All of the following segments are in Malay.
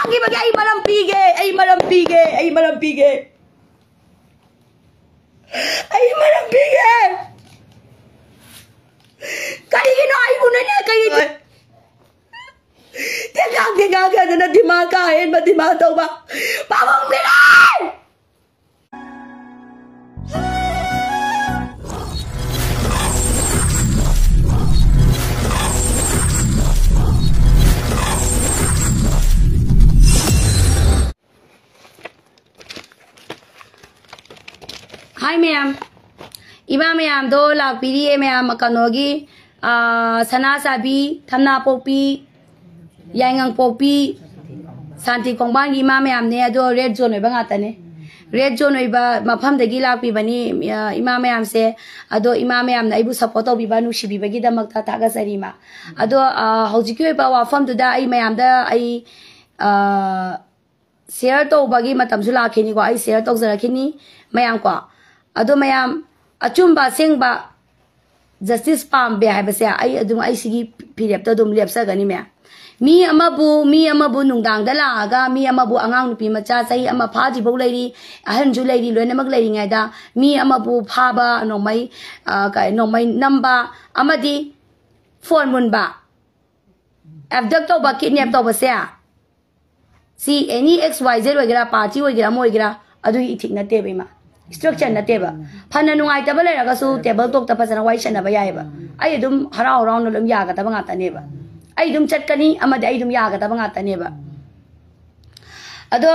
ngangi bagi ai malam pige ai malam pige ai malam pige ai malam pige kali gino ai bunanya kali Tiang ada na di makain ba di mataw ba pamang bilay Hi ma'am Iba ma'am do lag pidi ma'am makanogi sana sabi thamna popi Yangang popi santi kongbang ima ma'am ne ado red zone ba ngata ne red zone ba mafam dagi lag pi bani ima ma'am se ado ima ma'am na ibu support obi ba nu shibi bagi da makta taga sarima ado hojiki ba wafam da ai ma'am da ai share to bagi matam sula khini ko ai share to zara khini ma'am ko ado ma'am achumba sengba justice pam be hai ba se ai adum ai sigi pirep ta dum lepsa gani me mi amabu nungdang da laga mi amabu angang nupi macha sai ama phaji bo leiri ahan ju leiri loinamak leiri ngai da mi amabu phaba nomai namba amadi phone munba abduct to ba kidnap to ba se si any xyz wagera party wagera moigera adu ithik na te bema structure na te ba phana nungai ta ba leira ga su table talk ta phasana wai shana ba yai ba ai dum harau round lum ya ga ta ba ngata ne ba ai dum chatkani amade ai dum yaga ta banga tane ba ado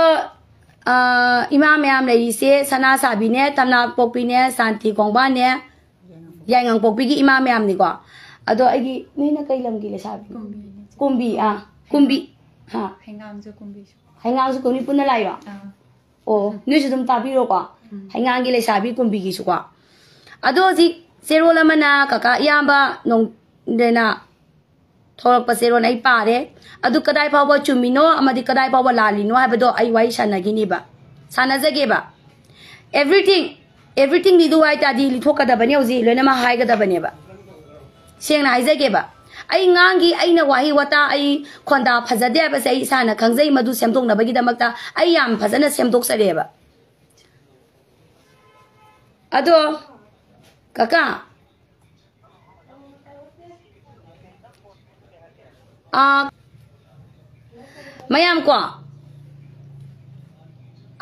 imam yam le se sana sabi ne tamna pokpi ne santi kongba ne yangang pokpi gi imam yam ni ko ado ai gi ni na kai lam gi le sabi kumbi kumbi ha haingam su kumbi punna lai ba o ni su dum tabi ro ko haingang gi le sabi kumbi gi su ko ado ji zero lamana kaka yamba nong dena Thorok paseron ay pare adu kadai pawa chumino amadi kadai pawa lalino habado ay wai sana gini ba sana jage ba everything ni do ai ta di lithoka da bane uzi lena ma hai ga da bane ba seng na ai jage ba ai ngangi ai na wahi wata ai khonda phajade ba sai sana khangjai madu semdok na bagi da makta ai yam phajana semdok sare ba ado kaka mayam ko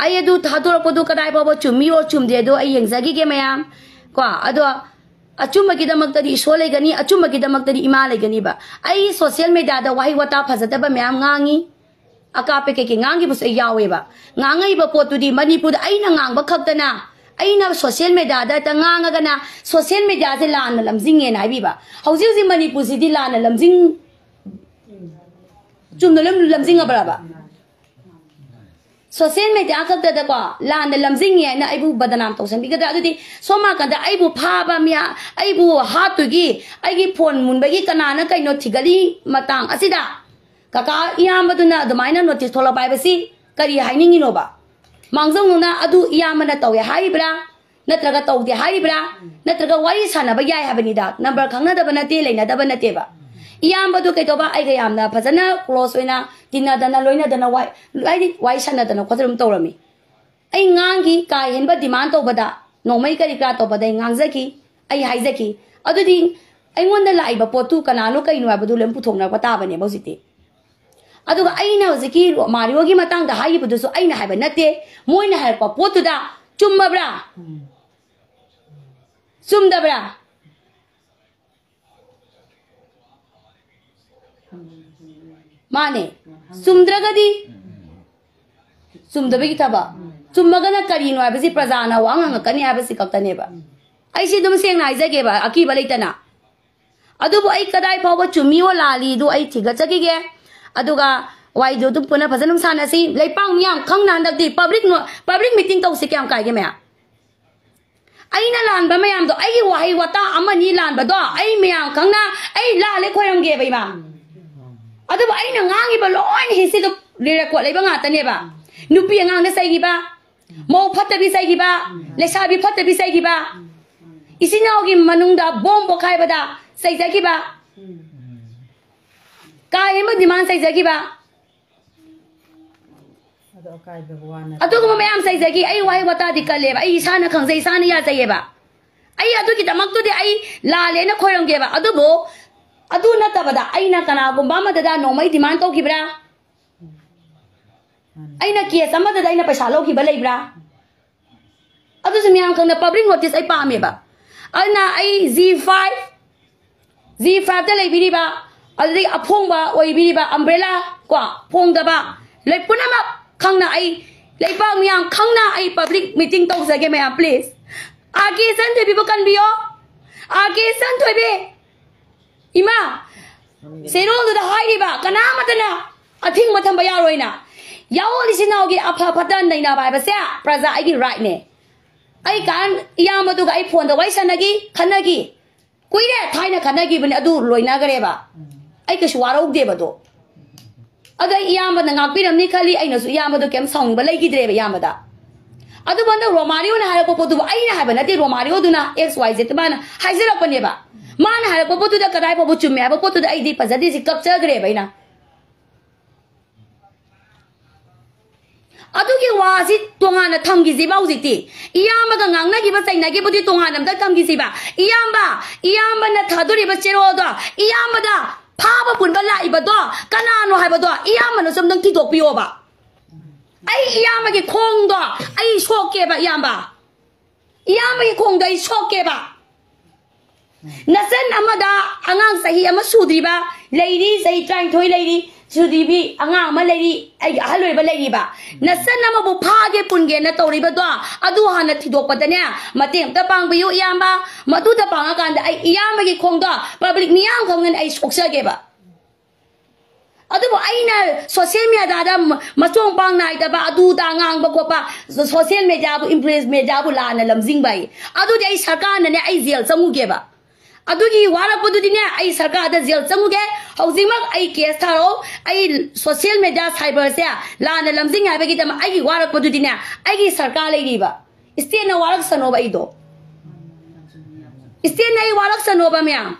ai adu thador ko du kadai ba chumi o chumde do ai yengzagi ge mayam ko ado achuma gi damak tadi sole gani achuma gi damak tadi ima le gani ba ai social media da wahi wata phazata ba mayam ngangi aka pe ke ngangi bus yawe ba ngangai ba potu di Manipur ai na ngang ba khaktana ai na social media da ta nganga gana social media se lan lamjing ye na bi ba hauji ji Manipur si di lan lamjing Chumno lamjing abraba social media ka da ko lan lamjing ye na aibu badanam to san bigada adu di soma ka da aibu phaba mia aibu hatu gi ai gi phone mun bagi kana na kai no thigali matang asida kaka iyam baduna admaina notice thola bai basi kari hainingi no ba mangjong na adu iyam na taw ya haibra natraga taw de haibra natraga wari sana ba yai habani da number khangna da bana te leina da bana te ba iyam badu kai to ba ai ga yam na phajana close oina tina dana loina dana wai sana dana khotrum tawrami ai ngangi kai hen ba demand to bada nomai kari kra to bada ngangjaki ai haijaki adu di ai ngonda lai ba potu kanano kai no badu lem puthongna pata bane bositi adu ga ai na hojiki mario gi matang da hai budu so ai na hai ba nate moina hai pa potu da chummabra sumdabra Mane, sumdragadi, sumdabigi taba, summagana karino abasi prajana wanga kani abasi kaktaneba. Ai si dum seng na izage ba aki balaitana. Adu bo ai kadai pawa chumi o lali du ai thiga chagige. Adu ga wai do dum puna phajanum sana si leipang miyam khangna handakti public meeting tau se kyam kai ge mya. Ai na lan ba mayam do ai wahi wata amani lan ba do ai miyam khangna ai la le khoyam ge bai ma. Adu ba ai na ngangi ba loin hi si do lira ko le ba ngata ne ba nupi ngang na sai gi ba mo phatta bi sai gi ba le sa bi phatta bi sai gi ba isinaw gi manung da bombo khai ba da sai ja gi ba ka he ma diman sai ja gi ba ꯑꯗꯨꯒꯨꯝꯕ ꯃꯌꯥꯝ ꯁꯩꯖꯒꯤ ꯑꯩ ꯋꯥꯍꯩ ꯋꯥꯇꯥꯗꯤ ꯀꯜꯂꯦꯕ ꯑꯩ ꯏꯁꯥꯅ ꯈꯪꯖꯩ ꯏꯁꯥꯅ ꯌꯥꯖꯩꯌꯦꯕ ꯑꯩ ꯑꯗꯨꯒꯤꯗꯃꯛꯇꯨꯗꯤ ꯑꯩ ꯂꯥꯜꯂꯦꯅ ꯈꯣꯏꯔꯝꯒꯦꯕ ꯑꯗꯨꯕꯨ ꯑꯗꯨ ꯅꯠꯇꯕꯗ ꯑꯩꯅ ꯀꯅꯥꯒꯨꯝꯕ ꯑꯃꯗꯗ ꯅꯣꯡꯃꯩ ꯗꯤꯃꯥꯟ ꯇꯧꯈꯤꯕ꯭ꯔꯥ ꯑꯩꯅ ꯀꯦꯁ ꯑꯃꯗꯗ ꯑꯩꯅ ꯄꯩꯁꯥ ꯂꯧꯈꯤꯕ ꯂꯩꯕ꯭ꯔꯥ ꯑꯗꯨꯁꯨ ꯃꯌꯥꯝ ꯈꯪꯅ ꯄꯕ꯭ꯂꯤꯛ ꯅꯣꯇꯤꯁ ꯑꯩ ꯄꯥꯝꯃꯦꯕ ꯑꯗꯨꯅ ꯑꯩ G5ꯗ ꯂꯩꯕꯤꯔꯤꯕ ꯑꯗꯨꯗꯒꯤ ꯑꯐꯣꯡꯕ ꯑꯣꯏꯕꯤꯔꯤꯕ ꯑꯝꯕ꯭ꯔꯦꯂꯥ ꯀꯣ ꯐꯣꯡꯗꯕ ꯂꯩ ꯄꯨꯝꯅꯃꯛ ꯈꯪꯅ ꯑꯩ ꯂꯩꯄꯥꯛ ꯃꯌꯥꯝ ꯈꯪꯅ ꯑꯩ ꯄꯕ꯭ꯂꯤꯛ ꯃꯤꯇꯤꯡ ꯇꯧꯖꯒꯦ ꯃꯌꯥꯝ ꯄ꯭ꯂꯤꯖ Ichan thoi ꯀꯟꯕꯤꯌꯣ Ichan thoi 이마 세로도다 하이리바 까나마다나 아팅 마탐바 야로이나 야올리시 나오기 아파 파단 나이나 바이바세 프라자 아이기 라이트네 아이 간 이야마도가 아이 폰다 와이사나기 칸나기 꾸이레 타이나 칸나기 버니 아두 로이나 그래바 아이 그시 와로우데바도 아다 이야마다 ꯉꯥꯛꯄꯤꯔꯝꯅꯤ ꯈꯜꯂꯤ ꯑꯩꯅꯁꯨ 이야마도 ꯀꯦꯝ ꯁꯥꯎꯅꯤꯡꯕ ꯂꯩꯈꯤꯗ꯭ꯔꯦꯕ 이야마다 ꯑꯗꯨꯕꯟꯗ ꯔꯣꯃꯥꯔꯤꯑꯣꯅ ꯍꯥꯏꯔꯛꯄ ꯄꯣꯠꯇꯨꯕꯨ ꯑꯩꯅ ꯍꯥꯏꯕ ꯅꯠꯇꯦ ꯔꯣꯃꯥꯔꯤꯑꯣꯗꯨꯅ XYZ ꯃꯥꯅ ꯍꯥꯏꯖꯔꯛꯄꯅꯦꯕ मान है पोतुद कदाई पोबु चुमे है पोतुद आईदी पजदी से कपचग्रे बैना अदुगी वासी तोंगाना थमगी बाउजिती इयामगा ngangnagi ba sainagi budi tongana mda थमगी सिबा इयामबा न थादुरिबा चेरोदो इयामदा फाबा पुनबा लाइबदो कनानो हाइबदो इयामना समदंग थिदोपियोबा आई इयामगी खोंगदो आई सोकेबा इयामगी खोंगदो आई सोकेबा नसन अमदा अंगांग सही अमा सुद्रीबा लेडी सही त्राइन थोई लेडी सुद्रीबी अंगांग अमा लेडी आई अहलोइबा लेडीबा नसन अमबु फागे पुनगे न तौरीबा दो अदु हाना थिदोकपदने मतेम त पांगबियु इयामबा मदुदा पांगा कांदा आई इयामगी खोंगदो पब्लिक मियाम खोंगन आई सोक्सगेबा अदुबो आइना सोशल मीडिया मचोंग पांग नाइदबा अदुदा ngang ba khopa social media बु इन्फ्लुएंस मीडिया बु लाना लमजिंग बाई अदुदि आई सरकार ने आई जेल चंगुगेबा अदुगी वारपदुदिने आई सरकार दा जेल चंगुगे हौजिमक आई केस थारो आई सोशल मीडिया साइबर से लाना लमजिंग हाबगी दम आई वारपदुदिने आई सरकार लेरिबा स्टेट न वारक सनोबा इदो स्टेट न वारक सनोबा म्याम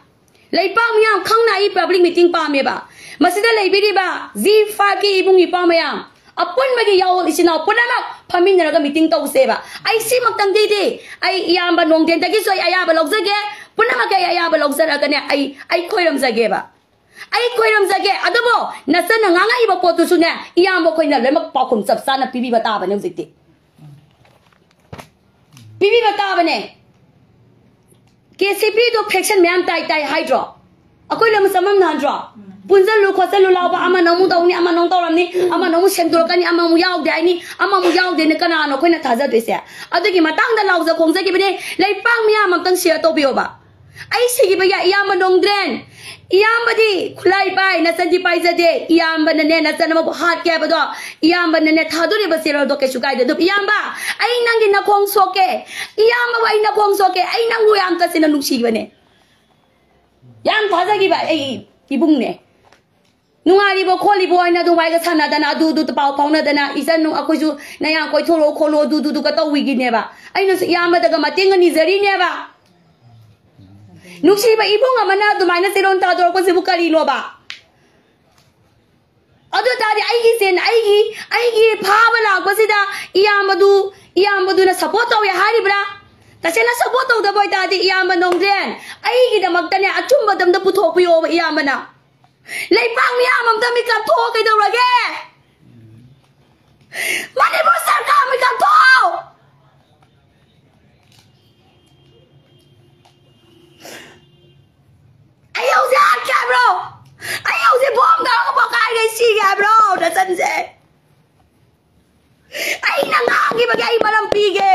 लेपा म्याम खंगना आई पब्लिक मीटिंग पामेबा मसिदा लेबिरिबा G5 की इबुंग इपा म्याम अपन मगे याओल इसिना पुनमक फमिनरगा मीटिंग तौसेबा आई सिमक्तंग दिदि आई इयामबा नोंगदेन तगी सोय आयाबा लौजगे पुनमक आयाबा लौजरगने आई खोइरमजगेबा आई खोइरमजगे अदबो नसन ngangaइबा पोतुसुने इयामबा खोइना लेमक पाखुम चपसाना पिबि बताबने उजिति पिबि बताबने केसीपी दो फ्रैक्शन म्याम ताई हाइड्रो अकोइ लम समम नांड्रो पुंजलु खोसलु लाबा अमा नमु दौनी अमा नों तौरमनी अमा नमु सेंदुरकनी अमा मु याउदे आइनी अमा मु याउदे ने कनानो खोइना थाजदोइसे अदुगी मतंगदा लाउजा खोंजगी बने लेपांग मियाम अमतंग शेयर तोबियोबा आई सिगिबा या इयाम नोंद्रेन इयामबदी खुलाई पाई नसंजी पाइजदे इयामबन ने नसन मबु हात केबदो इयामबन ने थादुरि बसिरो दो केसु काइदे दु इयामबा आई नंगी नखोंग सोके इयामबा वाई नखोंग सोके आई नंगु याम कसिना नुक्सिबने याम थाजगी बा आई इबुंगने नुंगारिबो खोलिबो आइना दुवाइगा सानादना दु पाउ फाउनादना इसन नु अखोइसु नया कोइ थोरो खोलो दु का तौविगिनेबा आइनसु इयामबदगा मतेंग निजरिनेबा नुक्सिबा इबुंग अमना दुमाइना सेरोन तादोरपसिबु करिनोबा अदु तादि आइगी सेन आइगी फाबा लापसिदा इयामबदुना सपोर्ट तौय हारिब्रा तसेना सपोर्ट तौदबोय तादि इयामबा नोंग्रेन आइगी दमक्तने अचुम्बा दमदा पुथोपियोबा इयामबना लेपांग मियाम अमता मी कथो कइदौरगे मणिपुर सरकार मी कथो आयौजे आके ब्रो आयौजे बॉम्ब दागा पकाइ गई सिगे ब्रो नसनसे आई नंगांगी बगे आई मरम पीगे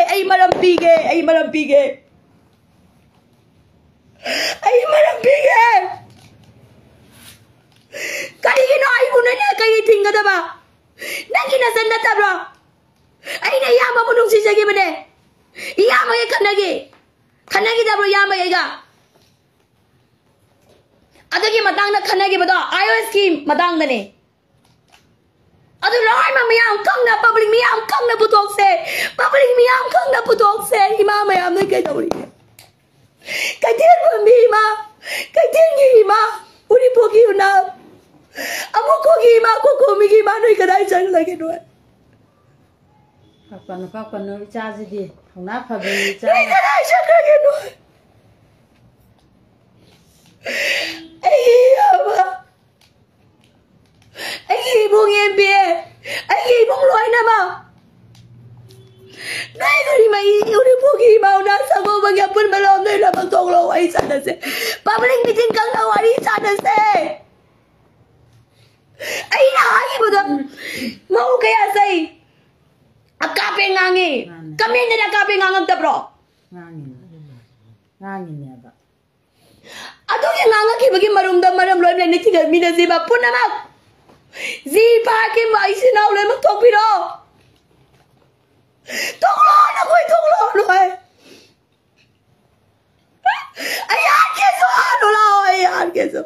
करिगिनो आई बुनने कई थिंगदबा नंगी नसन नतब्रो आइने यामा बुनुंग सिजगी बने यामा ये खनगी दब्रो यामा येगा अदगी मतंगना खनगी बदो iOS की मतंगने अदु लॉय ममियाम कंगना पब्लिक मियाम कंगना पुतोक्से इमा मयाम ने कइदौरी कइतेन बमी मा कइतेंगी मा उरी पोगी उना अमुकोगी मा कोकोमिगी मा नोइ कदाइ चंग लगे no Kapano charge di. Hona phabi cha. Ai kana shakra ke no. Ai aba. Ai bung yembe. Ai bung loi na ma. Nai gari mai uri bugi mau na sago bagya pun balom dai la bang tong lo ai sana se. Public meeting kang na wari sana se. Ai na ai bodo. Mau kaya sai. Akape ngangi. Kami ni akape ngangam ta bro. Ngangi ni ba. Ado yang nganga ki bagi marum loi ni tiga mina ziba pun nama. Ziba ki mai sinau le mak tok piro. Tok lo na koi tok lo loi. Ayan keso ano la ayan keso.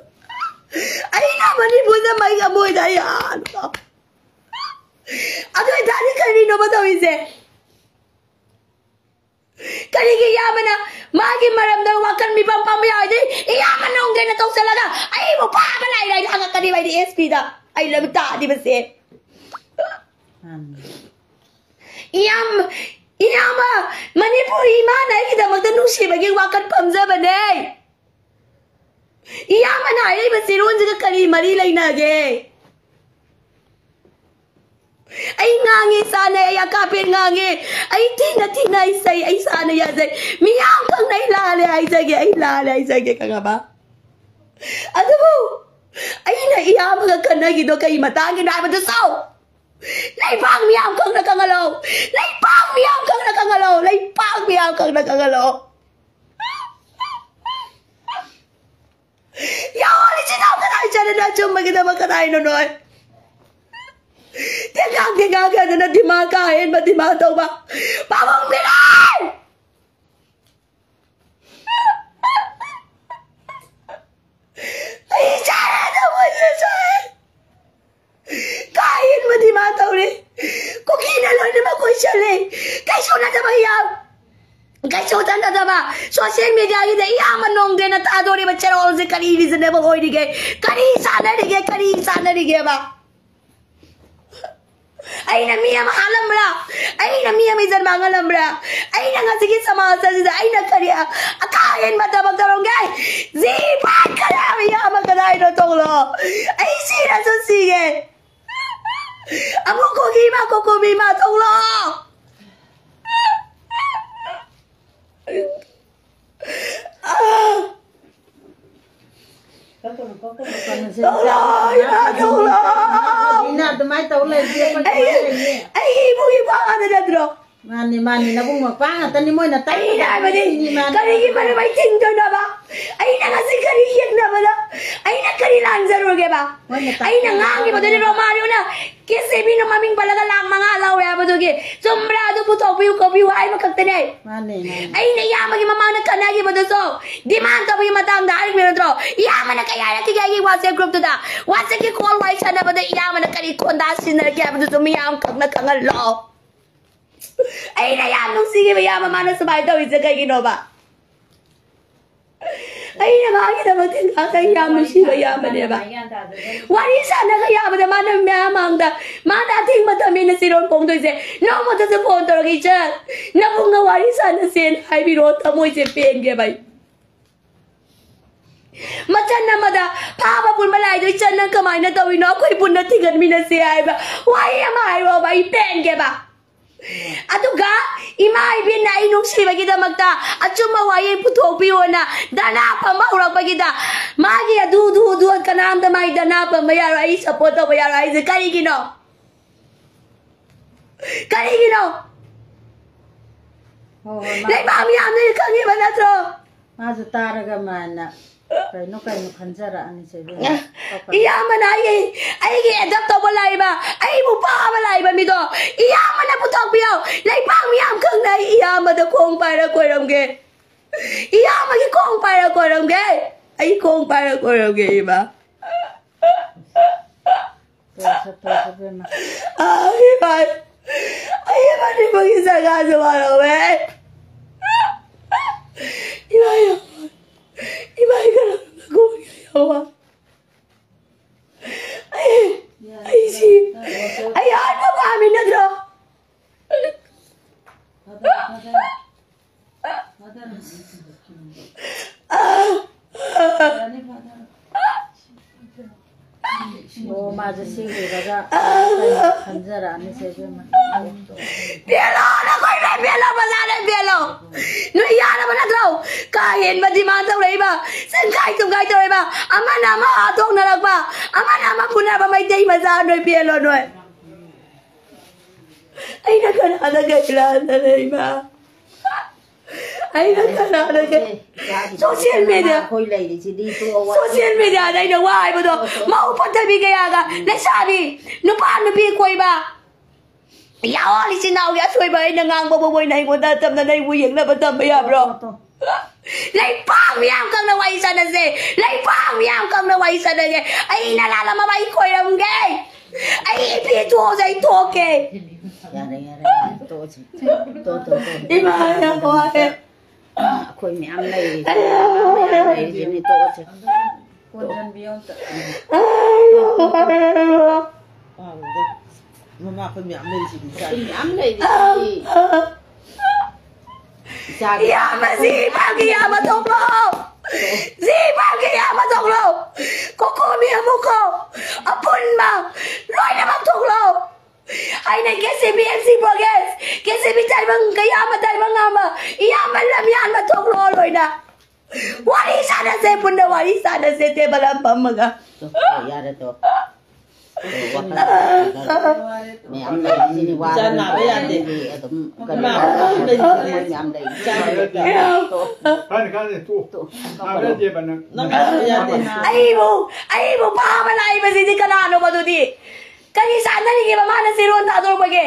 Ay na Manipur na mai amoy da yan. Ado dani kanino ba daw ise? Kanigi yaman na magi maram daw wakan mi pampamaya di iyaman nung gana taw salaga ay mo pa balay ang kanibay di SP da ay labita di ba si iyama Manipur imana ay kita magtanong siya maging wakan pamza ba day iyama na ay ba si Ron sa kani marilay na ge ay ngangi sana ay akapin ngangi ay tina ay sana ya say miyang kang nailali ay sage ka nga ba ano mo ay naiyama ka kanagi do kay matangin na ba saw laipang miyang kang nakangalaw yawali sinaw ka na siya na chum maganda makatayin nonoy Tigang ka na di makain ba di mataw ba? Pamang bilay! Ay, sana naman siya kain mo di mataw ni. Kung kinaloy naman ko siya li. Kayso na ba iyaw? Kayso na ba? Social media kita iyaman nung din at ado ni Machero si kanini sa naman ko iligay. Kanisa na ligay ba? Ay na miya maalam ra ay na miya may zanmangalam ra ay na nga sige sama sa ay na kariya akain matabag tarong gay zipan ka na miya magkadain no tonglo ay sira so sige amo kukima tonglo Mani na bung magpanga tani mo na tayo. Ay na ba din? Karigi pa na may tingdo na ba? Ay na kasi karigyan na ba na? Ay na karilang zaruge ba? Ay na ngangi ba din Romario na? Kasi binamaming balaga lang mga alaw ya ba doge? Sombrado putok piu ko piu ay makagtanay. Mani. Ay na yamang imamang na kanagi ba doso? Dimanta po yung matang dahil meron tro. Yaman na kaya na kigagi WhatsApp group to da. WhatsApp ki call why siya na ba din yaman na kanikondasin na kaya ba doso miyam kag na kangalo. Ay na yan, nung sige ba yaman mana sa bahay daw, isa kay Ginoba. Ay na mga kinabatin ka, kay yaman siya yaman niya ba? Wari sana kay yaman naman ang mayamang da. Mga dating madami na si Ron Pong doon siya. No mo ta sa punto lagi siya. Na kung nga wari sana siya, ay biro Thamoi siya penge ba? Macam na mada, papa pun malay doon siya ng kamay na tawin na ako'y pun natigan mi na siya ba? Wari amay mo ba, ipenge ba? Ato ga, imay bin na inong siya kita magta at sumaway puto piyo na dana pa maurang pa kita magi dududuan ka na ang damay dana pa mayara isa po to mayara isa karigino lay mami amne kangi ba na to Mazu taraga mana kaino khanjara ani se iyaman ay adapt to balay ba ay mo pa balay ba mi do iyaman na putok piyo lay pang miyam kang na iyaman da kong para ko ramge iyaman ki kong para ko ramge ay kong para ko ramge ba ay ba ni mag-isa ka sa wala we iba ka lang nagumagayawa ay si ay ano ba amin na dro Oh, माझं शिकले बघा खंजरा आणि सेवे Bielo na ko na bielo masala bielo. No iya na manadlaw. Kain ba di man daw ba? San kai tung kai daw ba? Ama na ma atong na lang ba? Ama na ma puna ba may day masala no bielo no. Ay nakana kailan na ba? Ay nakana social media. Social media dai na wai ba do. Mau pa tabi kaya ga. Nasabi no paano bi ko ba? Yaw ali sinaw ya soy ba nangang baboy na ko datam na nay wuyeng na batam ba bro. Lai pang yam kang na wai sa na se. Lai pang yam kang na wai sa na se. Ay nalala ma bai ko ram ge. Ay pi to sai to ke. To. Iba na ko ai. Khoi miam này này ni to che. Con dân biong ta. Mama khoi miam này gì đi Miam này đi. Ya mà gì ba kia mà thong lo. Gì ba kia mà thong lo. Ko mi mo ko. Apun ma. Loi na bang thong lo. Ay na kasi BMC progress. Kasi bitay bang kaya matay mga ama. Iya man lam yan matong lo loi na. Wali sana se punda wali sana se te balam pamaga. Ya da to. Miam này ni wa. Cha na ba yan de. Miam này. Kan tu. Ada je bana. Ay mo pa malay ba si kanano ba to di. Kani sana ni ba mana si ron ta do ba ge.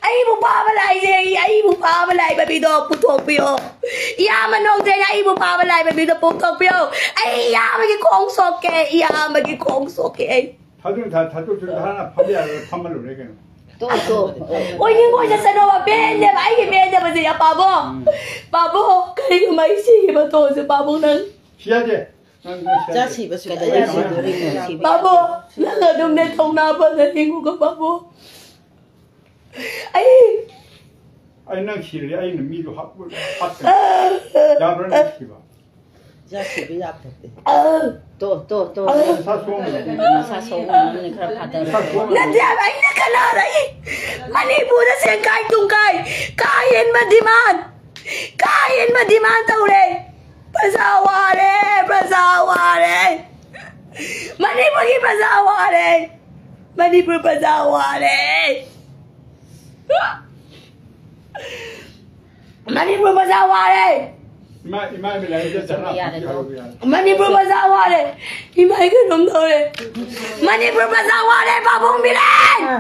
Ay mo pa malay je ay mo pa malay ba bido putok pio. Ya manong de ay mo pa malay ba bido putok pio. Ay ya magi kong soke ya magi kong soke. 다들 하나 판말로 내게. To. Oy ni mo sa no ba bende ba ay bende ba siya pabo. Pabo kay may si ba to sa pabo nang. 시야제. Cha chỉ ba sự Pabo na dum ne thong na ba sa tingu ka pabo. Ay 아이는 시리 아이는 미도 합부 합. 야브는 시바. cha chỉ ba yap thật. To. 사소음. Sa so ni kra phata. nandiya ba ina kana rai. Manipur na sen kai tung kai. Kain madiman. Kain madiman taure. Pasaware. Manipur ki pasaware. Manipur pasaware. Manipur pasaware. 이마 밀라이잖아. Manipur pasaware. Imai ka nom taure. Manipur pasaware babong bilan.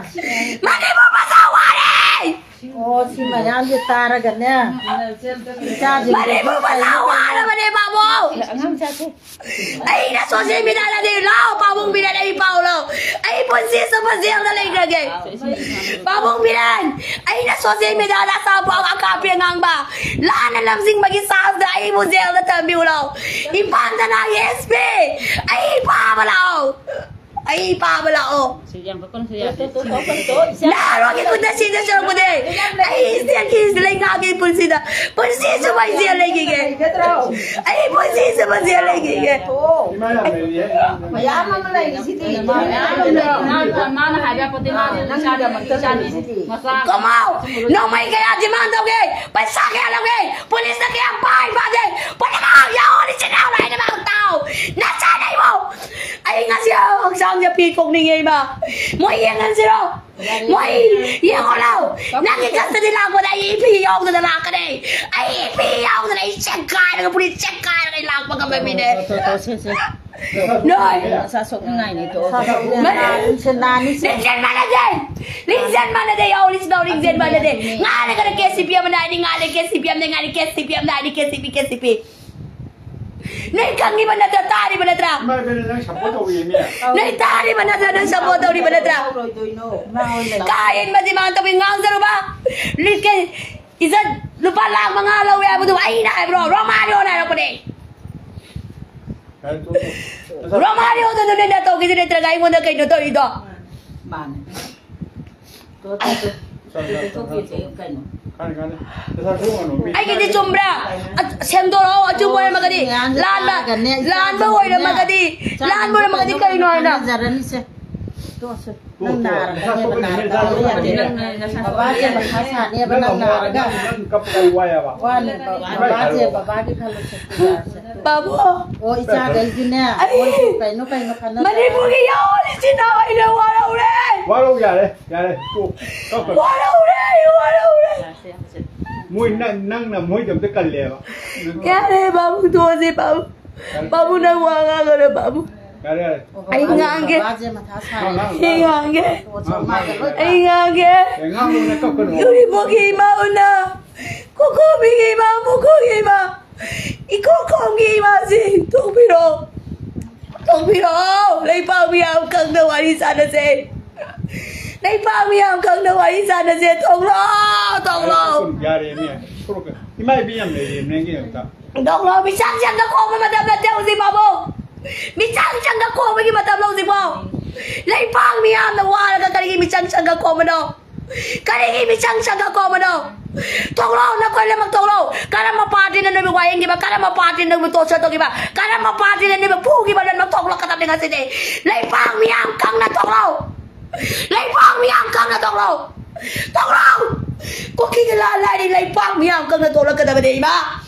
Manipur pasaware. Oh, si mayam je tara gan ya. Manipur pasaware mane babo. Ang cha che. Ay na social media na din lao babong bilan ay paulo. Ay punsi sa pasiang na lang gagay. Babong bilan. Ay na social media na sa bawang akapi ngang ba. Lana lang sing mag-isas na ay musel na tabi ulo. Impanta na ESP. Ay pabalao. Siyang pa kon siya. Laro ang ikot na sida sa mo de. Ay siya kis lang ngagi pulsida. Pulsisa ba siya lagi ge. Ay pulsisa ba siya lagi ge. 이마야 밀리에. Mayaman mo na ni city. Mana haba pati mana chani chani masa Kamao. No may kaya di man daw ge. Pasa kaya lang ge. Pulis na kaya pay ba de. Pagkakaw yaw ni sinaw na ina mga tao. Nasanay mo. Ay nga siya ang sang niya pikong ni ngay ba. Mo iyangan sila. Mo iyan ko lang. Nakikasta nila ako na ipiyaw na nalaka na eh. Ay ipiyaw na na i-check kaya na pulis check kaya na ilang pagkababine. Noy. Sa sok ngay ni to. Lingsen mana din. Lingsen mana din. Yaw lingsen daw lingsen mana din. Nga na ka na KCPM na ni nga na KCPM na nga ni KCPM na ni KCP. Naikang iba na tari ba na tra? 이마 밀리는 샤포도 위미야. Naitari ba na tra ng sabot daw di ba na tra? Kain ba di mga tawing ngang sa lupa? Likin, isa lupa lang mga alaw ya mo ay na bro. Romario na ako din. Romario to doon na to. Kasi na tragay mo na kayo na to dito. Man. To. 가 ai cái gì chum ra xem đồ đâu chum bôi mà cái gì lan bôi rồi mà cái gì lan bôi mà cái gì cây nói nè nang nara ka ne baba je bahasa ne nang nara ga wan baba je baba di khalo babu o icha gal jine o kai no khana Manipur ki yo li chin nào ai đâu quá lâu giờ đây quá lâu đấy mui năng là mui chấm tới cần liền cái này babu thua gì babu năng hoa rồi babu anh ngang kia anh ngang kia yuri bogi mau na koko bigi mau koko gi mau iko kong gi mau si tung piro lấy bao miao căng đâu ai đi xa được gì lấy bao miao căng đâu ai đi xa được gì tung lo giờ đây nè cái mai bây giờ mình làm cái gì vậy tung lo mình sang sang cái con mà đâm là theo gì babu mi chang chang ka ko bagi matam lo si mo lai pang mi am na wa ka kali mi chang chang ka ko mo do kali mi chang chang ka ko mo do tong lo na ko le mak tong lo kala ma party na no wa yang ba kala ma party na to cha to ki ba kala ma party na ni ba pu ki ba na tong lo ka ta dengan sini lai pang mi am kang na tong lo lai pang mi am kang na tong lo ko ki la la ni lai pang mi am kang na tong lo ka ta ba dei ba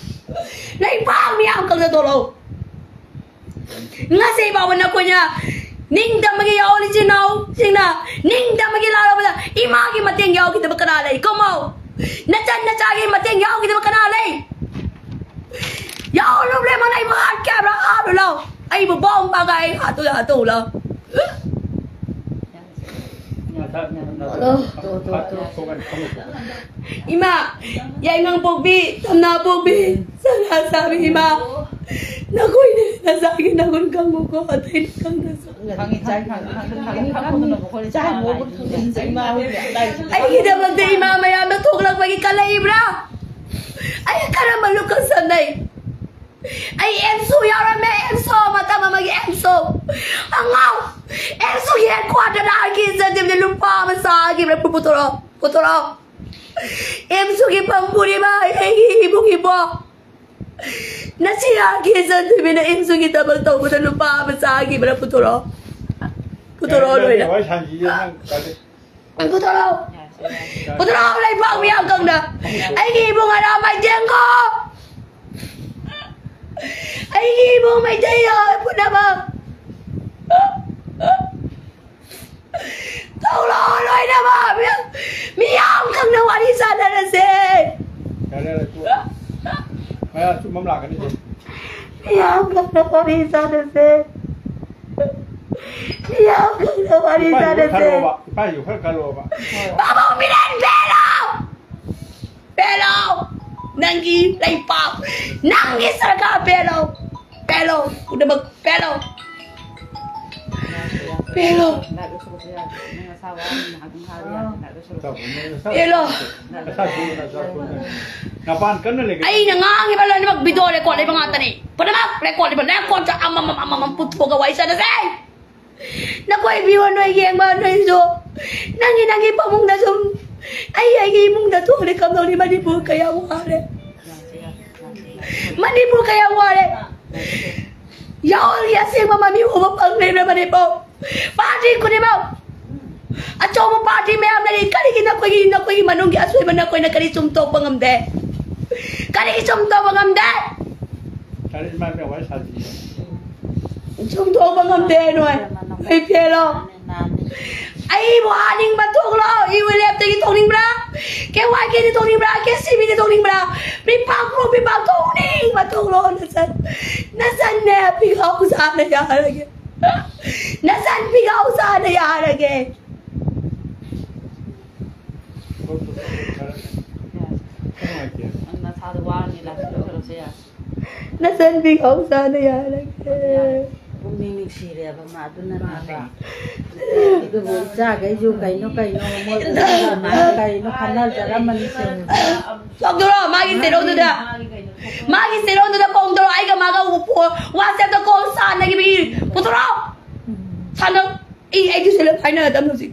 lai pang mi am kang na tong lo nga say bawa na ko niya ning da magi yaw li chinaw singna ning da magi lalo ba imagi mateng yaw kita bakanalay komo na chan na chagi mateng yaw kita bakanalay yaw lo le manay mga camera alo lo ay bo bom bagay hatu lo ima yay ngang pogbi tamna pogbi sana sabi ima nakoy na sa akin ako kang muko at ay kang nasa ay kita magday mamaya matulak magikalay bra ay karamalok ang sanay ay emso yara me emso matama mag emso angaw emso yan kwada na agisa dim na lupa masagi bra puturo emso ki pamburi ba ay ibo nasiya agisa dim na emso kita bagtaw mo na lupa masagi bra puturo lo ina puturo lay pang miyang kang na ay ibo nga na may jengko ay ibo may dayo puna ba taulo loy na ba miyang kang na wali sana na si maya cuma melakukan itu miyang kang na wali sana si miyang kang na wali sana si Pakอยู่แค่กะโหลก Baba umilan pelo nanggi Ichan nanggi sarga pelo udah mag pelo Napaan ka na lagi? ay nangangi pala ni mag-video record ay mga tani panamak record sa amam putpo gawai sa nasay nakoy biwan no yang ba no iso nangi pamong na sum ay mong na to le kam ni Manipur kaya wale yaw ya sing mama mi ho pang le na Manipur party ko ni ba acho mo party me am na kali kina ko manung gi asoy man ko na kali sumto pangamde kali man me wa sa ji sumto pangamde no ay pelo ay mo aning matuglo iwilep ti toning bra ke wa ke ni toning bra ke si ni toning bra pri pa toning matuglo nasan ne pigaw sa na yarage nasan pigaw sa na yarage nasan pigaw sa na yarage Mimik sire ba ma tu na ba itu bocah kai ju kai no mo kai no kanal jara man se sok duro magi sero da kong duro ai ga maga upo wa se da kong sa na gi bi putro sana ai ju sele phai na dam no si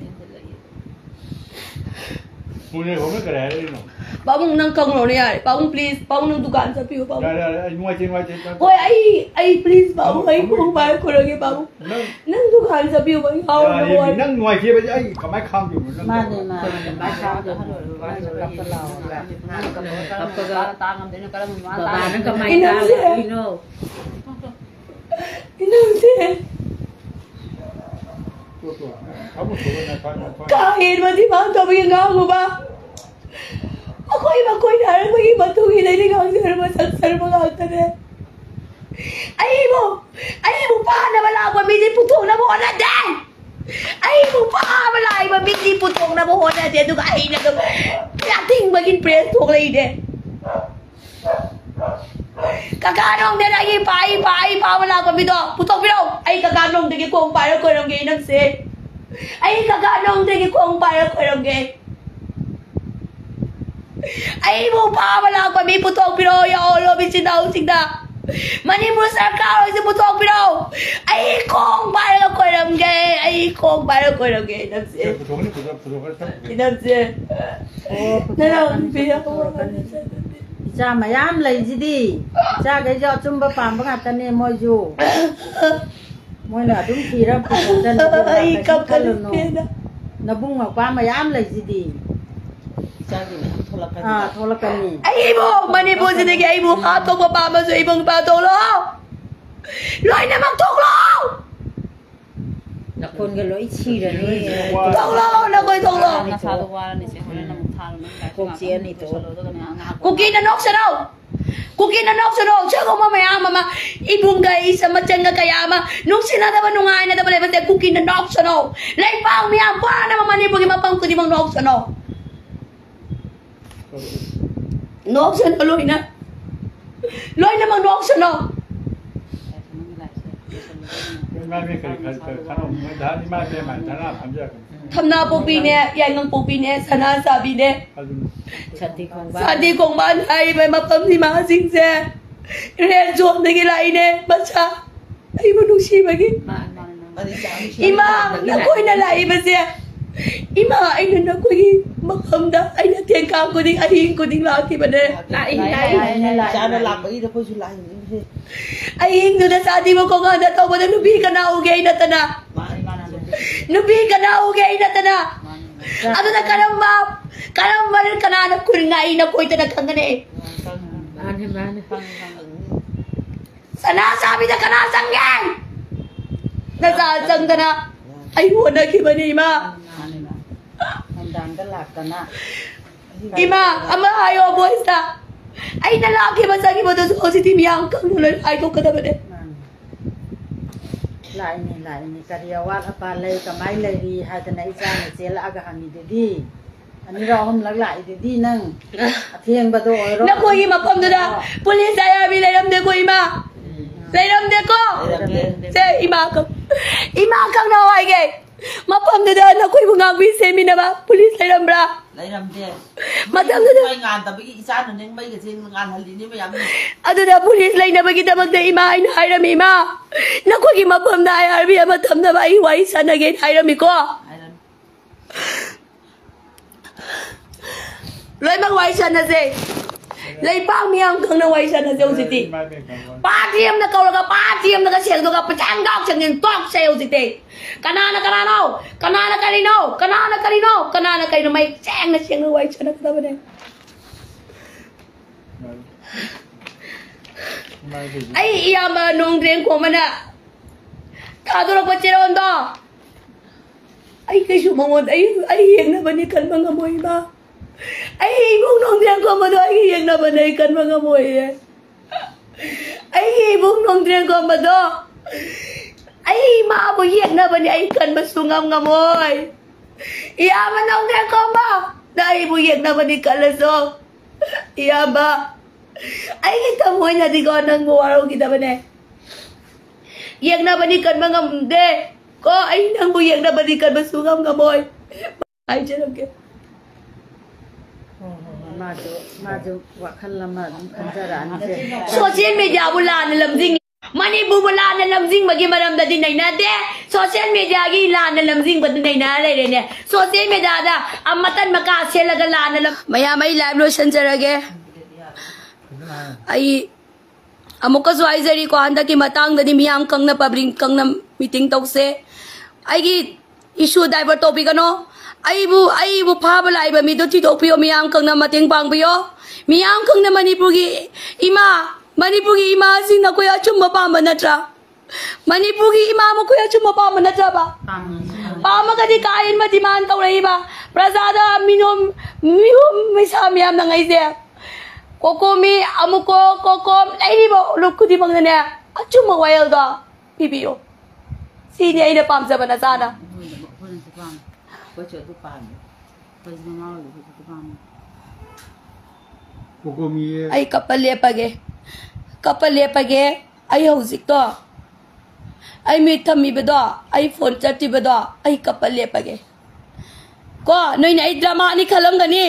Punya kamu keren ini. Bang nang kang lo ni ay. Bang please, bang nang dukaan sa piyo bang. Ya, nuai cing. Hoy ay please bang, ay kung bayar ko lagi bang. Nang dukaan sa piyo bang. Ya, nang nuai kia baca ay kamai kang tu. Mana mai khang tu. Kapal lau. Kapag tangan din kalau mata. Babanan kamay ka. Ino. Kamu suka nak kahit mati bang tabi nga mo ba? Ako'y narin maging matungin ay ligang masagsar mga altane. Ay mo pa na wala pa midi putong na mo na din. Ay mo pa wala pa midi putong na mo na din. Duga ay na do. Yating maging preso ko lady. Kaganong din ay pa wala pa mido. Putong pino. Ay kaganong din ko para ko ng ginang si. Ay kaganong din ko ang para ko ng gay. Ay mo pa wala pa mi putong pino ya olo bisinaw sigda. Manipur sarkar si putong pino. Ay kong para ko ng gay. Ay kong para ko ng gay. Nagsi. Nagsi. Nalang biya ko. Cha mayam lai ji di. Cha cái giọt chum ba pam ba ngatan ne moi ju. Moi na dum kira pu dan. Ay kap kalun na bung ma pa mayam lai ji di. Tholakan ni. Ay mo Manipur sige ay mo hato pa pa sa ibang bato lo. Loy na magtuklo. Nakon ga loi chi ra ni. Tuklo na koy tuklo. Nasado wala ni siya na mutal man. Kung siya nito. Kuki na nok sa daw. Kuki na nok sa daw. Siya ko mamaya mama ibong gay sa matanga kaya ma nung sinada ba nung ay na dabale ba kuki na nok sa daw. Lay pa miya pa na Manipur mapang ko di mang nok sa daw. Nok sa daw loy na. Loy na mang nok sa daw. Thamna pupi ne yang ngang pupi ne sana sabi ne sadi kong ban ay may mapam si mga singse re jom de gilai ne bacha ay manusi bagi ima na koy na lai ba siya ima ay na koy makamda ay na tengkang ko ding ahin ko ding laki ba ne Lai cha na lam bagi da ko su lai ni. ay hindu na sadi mo ko nga na taw ba na nubi ka na ugay na tana nubi ka na ugay na tana ato na karamba rin ka na kuringay na ko ito nagkangane sana sabi na ka na sangyan nasasang ka na ay wala kiba ni ima Handang ka lak ka na. ima ama ayaw boys na ay nalaki ba sa iba doon sa si Timiyang kang nulay ay ko kada ba de Lai ni karyawan apa lai kamay lai di hata na isa na sila aga hani di. Ani ra hom lag lai di nang. Athieng ba do oro. na ko ima pam da pulis ay abi layam de ko ima layam de ko se ima kang na ay gay mapam da na ko ibang agwi semi na ba pulis layam bra Lấy làm gì? Madam Mấy ngàn tập bị sát rồi nên mấy cái xin ngàn hal đi mấy em. Ado na pulis lay na bagita magda ima ay na hiram ima. Naku gimapam na ay harbi amatam na ba iway sa nagin hiram ko. Lay magway sa na si. Lay pang miyang kang na way sa na si City. Patiem na kaulaga patiem na kasiyang doga pacanggak siyang nintok sa City. Kanana karino may siyang na siyang way sa na katawa na. Ay iya ba nung drink ko mana kadulog pa chiron do ay kay sumamod ay hiyang na banikan mga moy ba ay ibong nung drink ko mado ay hiyang na banikan mga moy ay ibong nung drink ko mado ay maabo hiyang na banikan masungam nga moy iya man nung drink ko ba dahil ibo hiyang na banikan lasok iya ba ay kita mo na di ko nang buwaro kita ba ne? Yang na banikan mga mde ko ay nang buyang na banikan masungam nga moy. Ay dyan ang Maju wakan lama kanjaraan. Social media wala na lamding. Manipur lana lamjing bagi maram da din nai na de social media gi lana lamjing bad nai na lai re ne social media da amatan maka selaga lana lam maya mai live lo sanjarage ai amuka zo aizari ko handa ki matang da di miyam kangna public kangna meeting tause ai gi issue divert topic ano ai bu phaba lai ba mi do ti do pio miyam kangna mating bang pio miyam kangna Manipur gi ima sing na ko ya chumma pa manatra Manipur gi ima mo ko ya chumma pa manatra ba pa ma ka di kain ma demand taw rai ba prasada minom misa miyam na ngai se kokomi amuko kokom ai ni bo lukku di bang na achumma wail ga pipio si ni ai da pam sa bana sana ai kapal lepage ai hauzik to ai mi thami bedo ai phone chati bedo ai kapal lepage ko noi nai drama ni khalam gani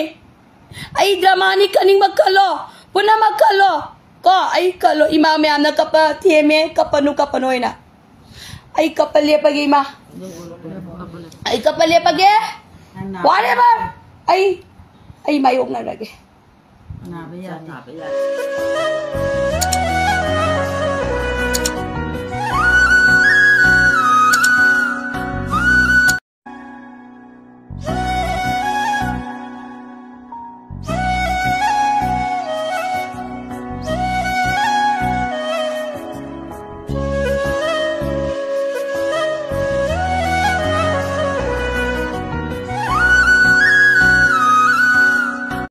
ai drama ni kaning makalo puna makalo ko ai kalo imam me amna kapa theme kapanu kapanoina ai kapal lepage ima ai kapal lepage whatever ai mai ok na lage na bây giờ